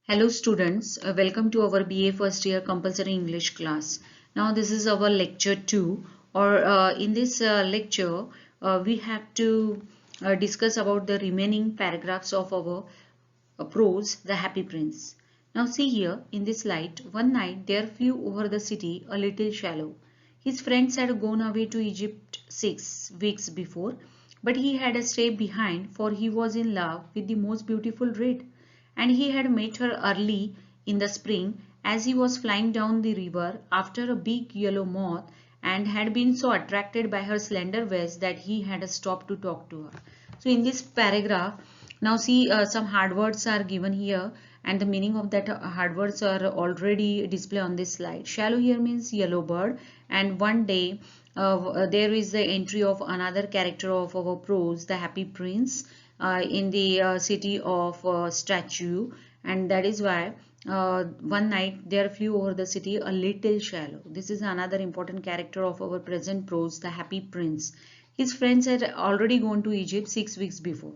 Hello students, welcome to our BA first year compulsory English class. Now this is our lecture 2 or in this lecture we have to discuss about the remaining paragraphs of our prose The Happy Prince. Now see here in this slide, one night there flew over the city a little swallow. His friends had gone away to Egypt 6 weeks before, but he had stayed behind for he was in love with the most beautiful Reed, and he had met her early in the spring as he was flying down the river after a big yellow moth, and had been so attracted by her slender waist that he had stopped to talk to her. So in this paragraph, now see some hard words are given here, and the meaning of that hard words are already displayed on this slide. Shallow here means yellow bird, and one day there is the entry of another character of our prose, the Happy Prince, in the city of statue, and that is why one night there flew over the city a little shallow. This is another important character of our present prose, the Happy Prince. His friends had already gone to Egypt 6 weeks before,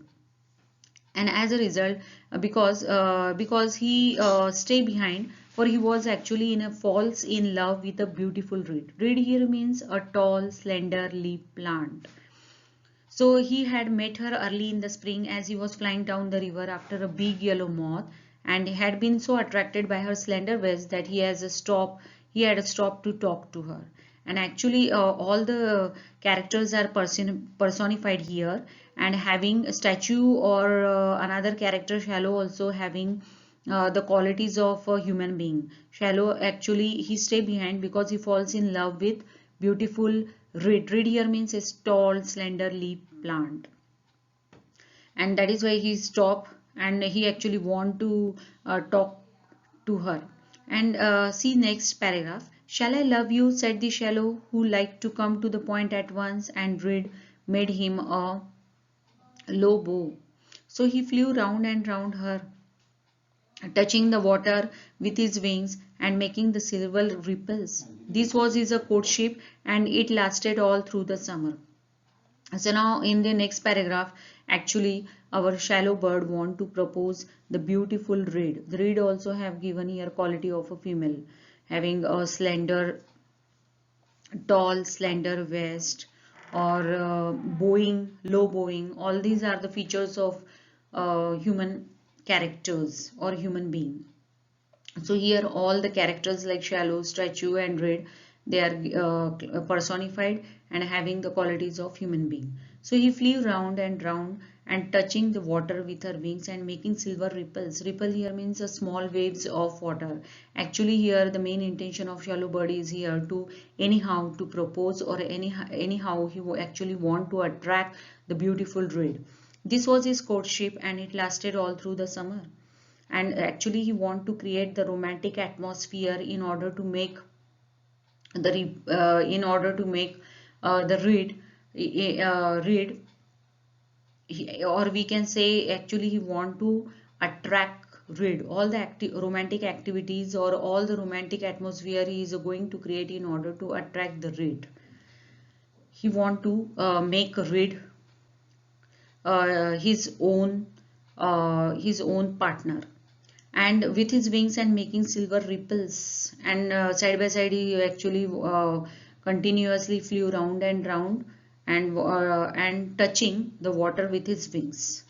and as a result, because he stayed behind, for he was actually in a falls in love with a beautiful reed. Reed here means a tall slender leaf plant. So he had met her early in the spring as he was flying down the river after a big yellow moth, and had been so attracted by her slender waist that he had stopped to talk to her. And actually all the characters are personified here, and having a statue or another character shallow also having the qualities of a human being. Shallow actually he stay behind because he falls in love with beautiful reed. Reed here means a tall slender leaf plant, and that is why he stopped and he actually want to talk to her. And see next paragraph. Shall I love you, said the shallow, who liked to come to the point at once, and reed made him a low bow. So he flew round and round her, touching the water with his wings and making the silver ripples. This was his courtship, and it lasted all through the summer. So now in the next paragraph, actually our shallow bird want to propose the beautiful reed. The reed also have given here quality of a female, having a slender, tall, slender waist, or bowing, low bowing. All these are the features of human characters or human being. So here all the characters like shallow, statue and reed, they are personified and having the qualities of human being. So he flew round and round and touching the water with her wings and making silver ripples. Ripple here means a small waves of water. Actually here the main intention of shallow bird is here to anyhow to propose, or anyhow he actually want to attract the beautiful reed. This was his courtship, and it lasted all through the summer. And actually he want to create the romantic atmosphere in order to make the reed, or we can say actually he want to attract reed. All the romantic activities or all the romantic atmosphere he is going to create in order to attract the reed. He want to make reed his own partner, and with his wings and making silver ripples, and side by side he actually continuously flew round and round, and touching the water with his wings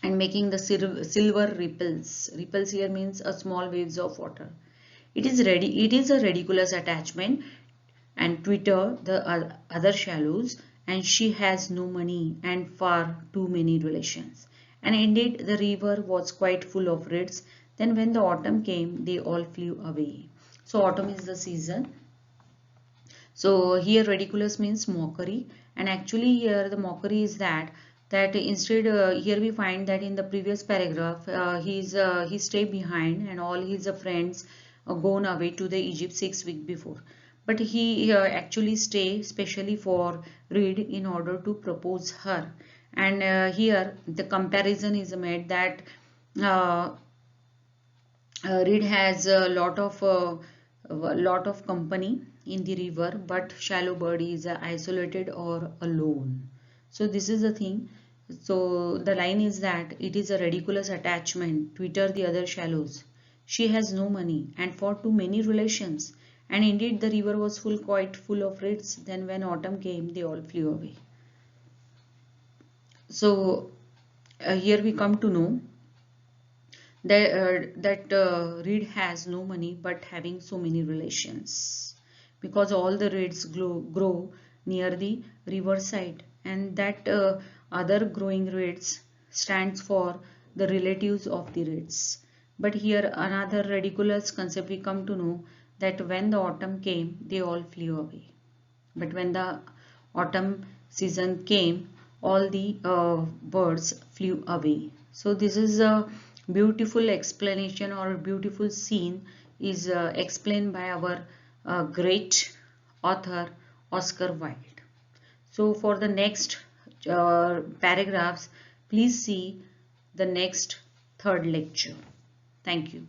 and making the silver ripples. Ripples here means a small waves of water. It is a ridiculous attachment, and Twitter the other shallows, and she has no money and far too many relations. And indeed the river was quite full of reeds. Then when the autumn came, they all flew away. So autumn is the season. So here ridiculous means mockery, and actually here the mockery is that instead here we find that in the previous paragraph he stayed behind and all his friends gone away to the Egypt 6 weeks before, but he actually stay specially for Reed in order to propose her. And here the comparison is made that uh, Reed has a lot of company in the river, but shallow bird is isolated or alone. So this is the thing. So the line is that it is a ridiculous attachment, Twitter the other shallows. She has no money and for too many relations. And indeed the river was quite full of reeds. Then when autumn came, they all flew away. So here we come to know that reed has no money but having so many relations, because all the reeds grow near the riverside, and that other growing reeds stands for the relatives of the reeds. But here another ridiculous concept we come to know, that when the autumn came they all flew away. But when the autumn season came, all the birds flew away. So this is a beautiful explanation, or a beautiful scene is explained by our great author Oscar Wilde. So for the next paragraphs, please see the next third lecture. Thank you.